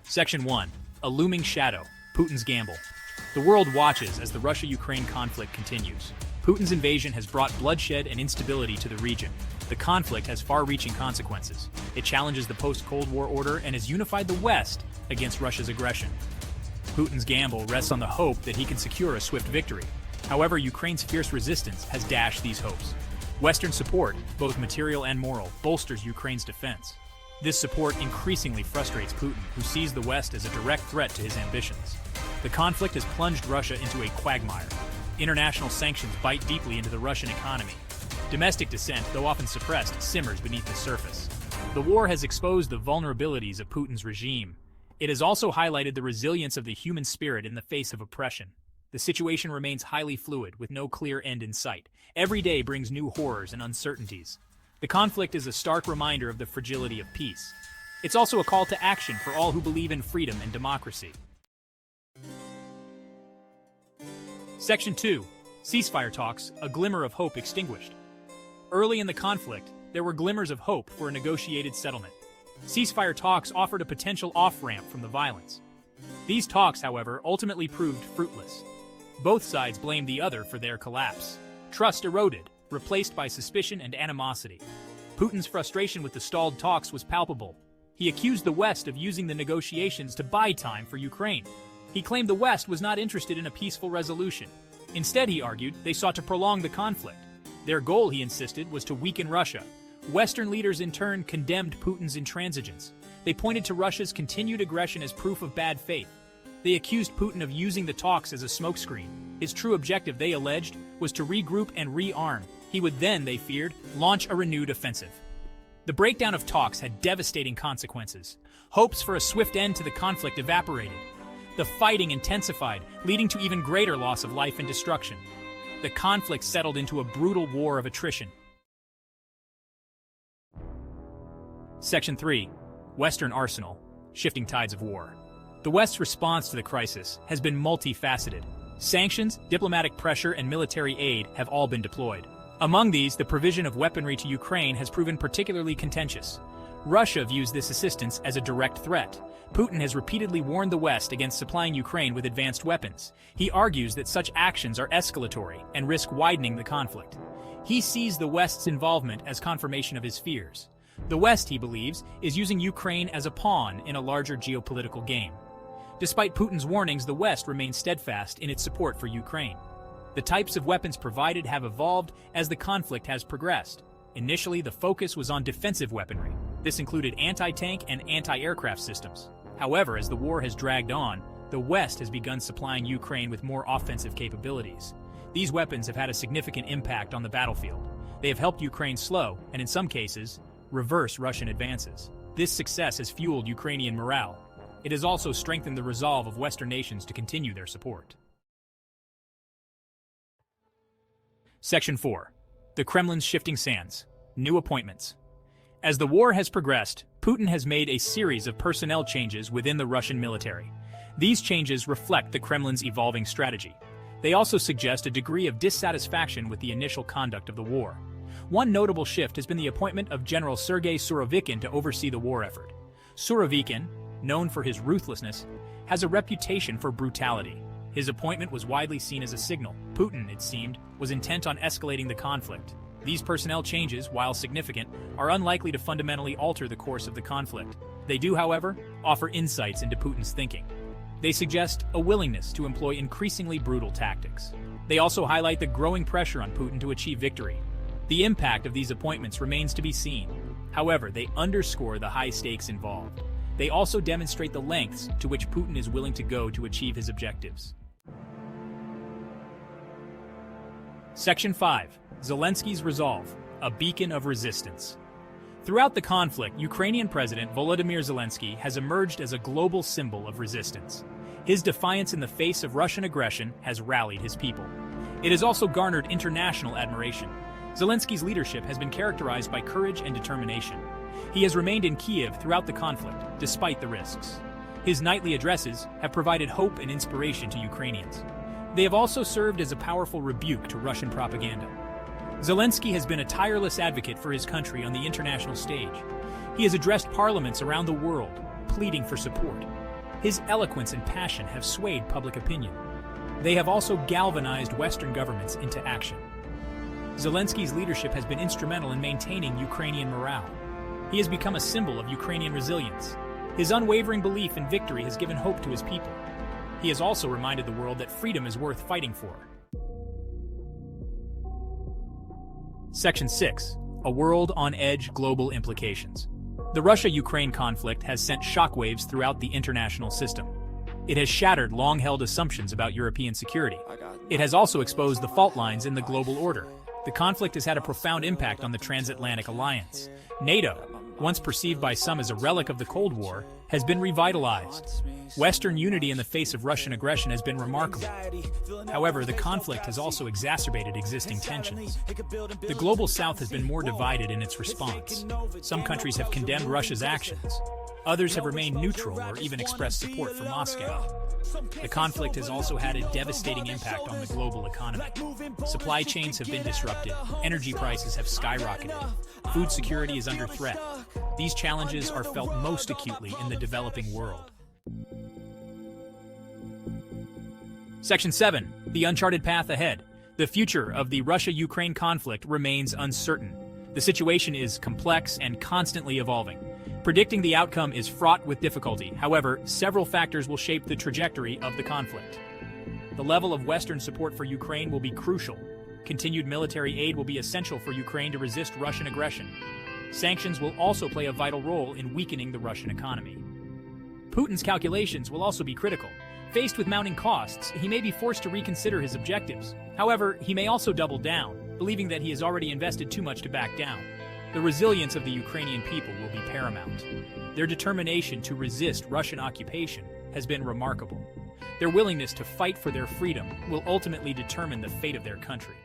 Section 1. A looming shadow, Putin's gamble. The world watches as the Russia-Ukraine conflict continues. Putin's invasion has brought bloodshed and instability to the region. The conflict has far-reaching consequences. It challenges the post-Cold War order and has unified the West against Russia's aggression. Putin's gamble rests on the hope that he can secure a swift victory. However, Ukraine's fierce resistance has dashed these hopes. Western support, both material and moral, bolsters Ukraine's defense. This support increasingly frustrates Putin, who sees the West as a direct threat to his ambitions. The conflict has plunged Russia into a quagmire. International sanctions bite deeply into the Russian economy. Domestic dissent, though often suppressed, simmers beneath the surface. The war has exposed the vulnerabilities of Putin's regime. It has also highlighted the resilience of the human spirit in the face of oppression. The situation remains highly fluid, with no clear end in sight. Every day brings new horrors and uncertainties. The conflict is a stark reminder of the fragility of peace. It's also a call to action for all who believe in freedom and democracy. Section 2. Ceasefire talks, a glimmer of hope extinguished. Early in the conflict, there were glimmers of hope for a negotiated settlement. Ceasefire talks offered a potential off-ramp from the violence. These talks, however, ultimately proved fruitless. Both sides blamed the other for their collapse. Trust eroded, replaced by suspicion and animosity. Putin's frustration with the stalled talks was palpable. He accused the West of using the negotiations to buy time for Ukraine. He claimed the West was not interested in a peaceful resolution. Instead, he argued, they sought to prolong the conflict. Their goal, he insisted, was to weaken Russia. Western leaders in turn condemned Putin's intransigence. They pointed to Russia's continued aggression as proof of bad faith. They accused Putin of using the talks as a smokescreen. His true objective, they alleged, was to regroup and rearm. He would then, they feared, launch a renewed offensive. The breakdown of talks had devastating consequences. Hopes for a swift end to the conflict evaporated. The fighting intensified, leading to even greater loss of life and destruction. The conflict settled into a brutal war of attrition. Section 3. Western Arsenal, Shifting Tides of War. The West's response to the crisis has been multifaceted. Sanctions, diplomatic pressure, and military aid have all been deployed. Among these, the provision of weaponry to Ukraine has proven particularly contentious. Russia views this assistance as a direct threat. Putin has repeatedly warned the West against supplying Ukraine with advanced weapons. He argues that such actions are escalatory and risk widening the conflict. He sees the West's involvement as confirmation of his fears. The West, he believes, is using Ukraine as a pawn in a larger geopolitical game. Despite Putin's warnings, the West remains steadfast in its support for Ukraine. The types of weapons provided have evolved as the conflict has progressed. Initially, the focus was on defensive weaponry. This included anti-tank and anti-aircraft systems. However, as the war has dragged on, the West has begun supplying Ukraine with more offensive capabilities. These weapons have had a significant impact on the battlefield. They have helped Ukraine slow, and in some cases, reverse Russian advances. This success has fueled Ukrainian morale. It has also strengthened the resolve of Western nations to continue their support. Section 4. The Kremlin's Shifting Sands, New Appointments. As the war has progressed, Putin has made a series of personnel changes within the Russian military. These changes reflect the Kremlin's evolving strategy. They also suggest a degree of dissatisfaction with the initial conduct of the war. One notable shift has been the appointment of General Sergei Surovikin to oversee the war effort. Surovikin, known for his ruthlessness, has a reputation for brutality. His appointment was widely seen as a signal. Putin, it seemed, was intent on escalating the conflict. These personnel changes, while significant, are unlikely to fundamentally alter the course of the conflict. They do, however, offer insights into Putin's thinking. They suggest a willingness to employ increasingly brutal tactics. They also highlight the growing pressure on Putin to achieve victory. The impact of these appointments remains to be seen. However, they underscore the high stakes involved. They also demonstrate the lengths to which Putin is willing to go to achieve his objectives. Section 5. Zelensky's Resolve, a Beacon of Resistance. Throughout the conflict, Ukrainian President Volodymyr Zelensky has emerged as a global symbol of resistance. His defiance in the face of Russian aggression has rallied his people. It has also garnered international admiration. Zelensky's leadership has been characterized by courage and determination. He has remained in Kiev throughout the conflict, despite the risks. His nightly addresses have provided hope and inspiration to Ukrainians. They have also served as a powerful rebuke to Russian propaganda. Zelensky has been a tireless advocate for his country on the international stage. He has addressed parliaments around the world, pleading for support. His eloquence and passion have swayed public opinion. They have also galvanized Western governments into action. Zelensky's leadership has been instrumental in maintaining Ukrainian morale. He has become a symbol of Ukrainian resilience. His unwavering belief in victory has given hope to his people. He has also reminded the world that freedom is worth fighting for. Section 6. A world on edge: global implications. The Russia-Ukraine conflict has sent shockwaves throughout the international system. It has shattered long-held assumptions about European security. It has also exposed the fault lines in the global order. The conflict has had a profound impact on the transatlantic alliance. NATO, once perceived by some as a relic of the Cold War, has been revitalized. Western unity in the face of Russian aggression has been remarkable. However, the conflict has also exacerbated existing tensions. The global South has been more divided in its response. Some countries have condemned Russia's actions. Others have remained neutral or even expressed support for Moscow. The conflict has also had a devastating impact on the global economy. Supply chains have been disrupted, energy prices have skyrocketed, food security is under threat. These challenges are felt most acutely in the developing world. Section 7. The uncharted path ahead. The future of the Russia-Ukraine conflict remains uncertain. The situation is complex and constantly evolving. Predicting the outcome is fraught with difficulty. However, several factors will shape the trajectory of the conflict. The level of Western support for Ukraine will be crucial. Continued military aid will be essential for Ukraine to resist Russian aggression. Sanctions will also play a vital role in weakening the Russian economy. Putin's calculations will also be critical. Faced with mounting costs, he may be forced to reconsider his objectives. However, he may also double down, believing that he has already invested too much to back down. The resilience of the Ukrainian people will be paramount. Their determination to resist Russian occupation has been remarkable. Their willingness to fight for their freedom will ultimately determine the fate of their country.